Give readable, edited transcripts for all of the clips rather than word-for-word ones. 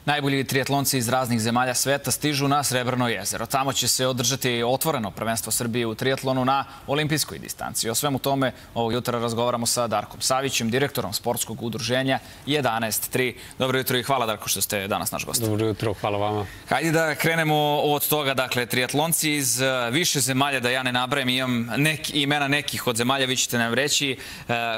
Najbolji trijatlonci iz raznih zemalja sveta stižu na Srebrno jezero. Tamo će se održati otvoreno prvenstvo Srbije u trijatlonu na olimpijskoj distanci. O svemu tome ovog jutra razgovaramo sa Darkom Savićem, direktorom sportskog udruženja 11.3. Dobro jutro i hvala, Darko, što ste danas naš gost. Dobro jutro, hvala vama. Hajde da krenemo od toga. Dakle, trijatlonci iz više zemalja, da ja ne nabrajam, imam imena nekih od zemalja, vi ćete nam reći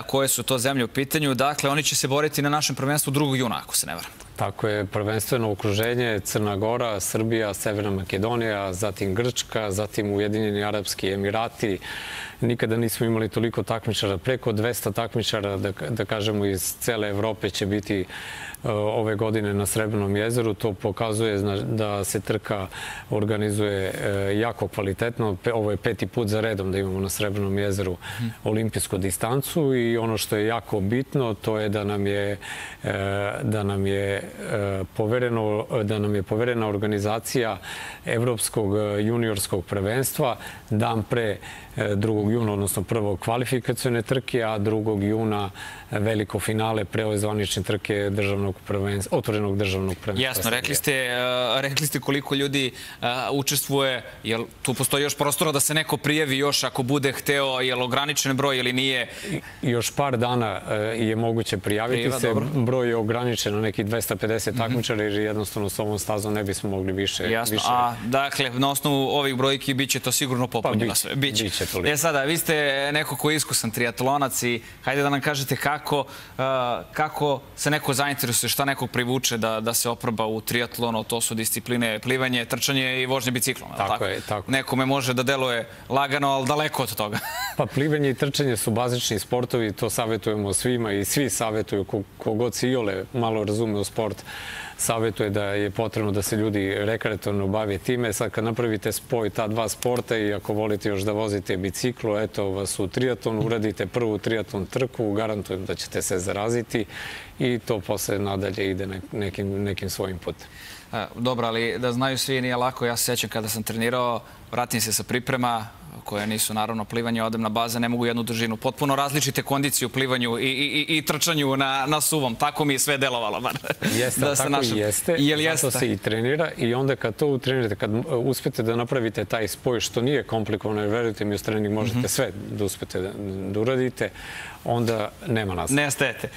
koje su to zemlje u pitanju. Dakle, oni će se boriti na našem prvenstvu 2. juna, ako se ne varam. Tako je, prvenstveno okruženje Crna Gora, Srbija, Severna Makedonija, zatim Grčka, zatim Ujedinjeni Arapski Emirati. Nikada nismo imali toliko takmičara, preko 200 takmičara, da kažemo, iz cele Evrope će biti ove godine na Srebrnom jezeru. To pokazuje da se trka organizuje jako kvalitetno. Ovo je 5. put za redom da imamo na Srebrnom jezeru olimpijsku distancu i ono što je jako bitno, to je da nam je poverena organizacija Evropskog juniorskog prvenstva dan pre 2. juna, odnosno prvo kvalifikacione trke, a 2. juna veliko finale pre ove zvanične trke otvorenog državnog prvenstva. Jasno, rekli ste koliko ljudi učestvuje. Jel tu postoji još prostora da se neko prijavi još ako bude hteo? Je li ograničen broj ili nije? Još par dana je moguće prijaviti se. Broj je ograničen na nekih 250 takmičara jer jednostavno s ovom stazom ne bismo mogli više. Jasno, a dakle, na osnovu ovih brojki bit će to sigurno popunjeno sve. Biće toliko. Sada, vi ste neko ko je iskusan triatlonac i hajde da nam kažete kako se neko zainteresuje, šta nekog privuče da se oproba u triatlonu. To su discipline plivanje, trčanje i vožnje biciklom. Tako je. Nekome može da deluje lagano, ali daleko od toga. Pa plivanje i trčanje su bazični sportovi, to savjetujemo svima i svi savjetuju, kogod se iole malo razume u sport, savjetuje da je potrebno da se ljudi rekreativno bave time. Sad kad napravite spoj ta dva sporta i ako volite još da vozite biciklo, eto vas u triatlon, uradite prvu triatlon trku, garantujem da ćete se zaraziti i to posle nadalje ide nekim svojim putem. Dobro, ali da znaju svi, nije lako. Ja se sjećam kada sam trenirao, vratim se sa priprema, koje nisu naravno plivanje, odem na baze, ne mogu jednu dužinu. Potpuno različite kondicije u plivanju i trčanju na suvom. Tako mi je sve delovalo. Jeste, tako i jeste. Zato se i trenira i onda kad to utrenirate, kad uspete da napravite taj spoj, što nije komplikovano, jer verujte mi, uz trening možete sve da uspete da uradite, onda nema nas. Ne stajete.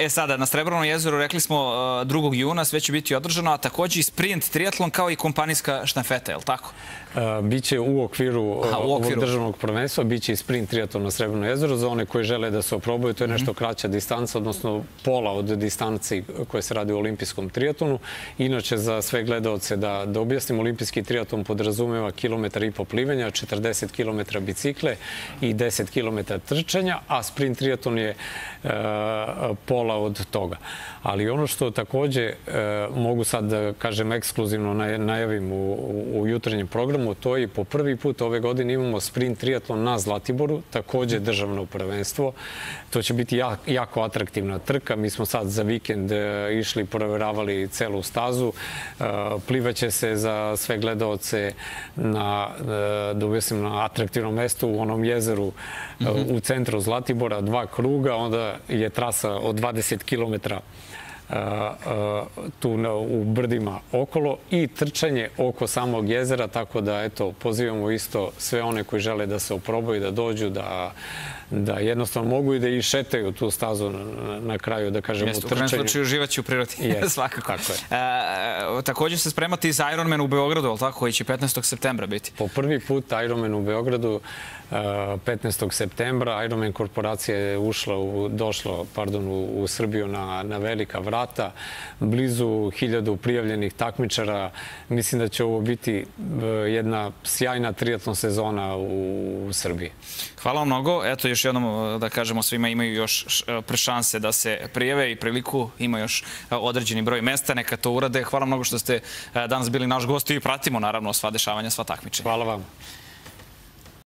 Sada, na Srebrnom jezeru, rekli smo 2. juna, sve će biti održano, a također i sprint triatlon kao i kompanijska štafeta, je li tako? Biće u okviru ovog državnog prvenstva, biće i sprint triatlon na Srebrnom jezeru. Za one koji žele da se oprobaju, to je nešto kraća distanca, odnosno pola od distanci koje se radi u olimpijskom triatlonu. Inače, za sve gledaoce da objasnim, olimpijski triatlon podrazumeva 1,5 km plivanja, 40 km bicikle i 10 km trčanja, a sprint triatlon je pola od toga. Ali ono što također mogu sad da kažem ekskluzivno najavim u jutarnjem programu, to je po prvi put ove godine imamo sprint triatlon na Zlatiboru, također državno prvenstvo. To će biti jako atraktivna trka. Mi smo sad za vikend išli, provjeravali celu stazu. Plivaće se za sve gledaoce na atraktivnom mestu u onom jezeru u centru Zlatibora, 2 kruga, onda je trasa od 20 km tu u brdima okolo i trčanje oko samog jezera, tako da eto, pozivamo isto sve one koji žele da se oprobaju, da dođu, da jednostavno mogu i da i šetaju tu stazu na kraju, da kažemo, u trčanju. U krajnjem slučaju uživaći u prirodi, svakako. Također se spremati za Ironman u Beogradu, ali tako, koji će 15. septembra biti? Po prvi put Ironman u Beogradu 15. septembra. Ironman korporacija je došla u Srbiju na velika vrata. Blizu 1000 prijavljenih takmičara. Mislim da će ovo biti jedna sjajna triatlon sezona u Srbiji. Hvala vam mnogo. Eto, još jednom da kažemo, svima imaju još šanse da se prijave i priliku. Ima još određeni broj mesta, neka to urade. Hvala mnogo što ste danas bili naš gost i pratimo naravno sva dešavanja, sva takmičenja. Hvala vam.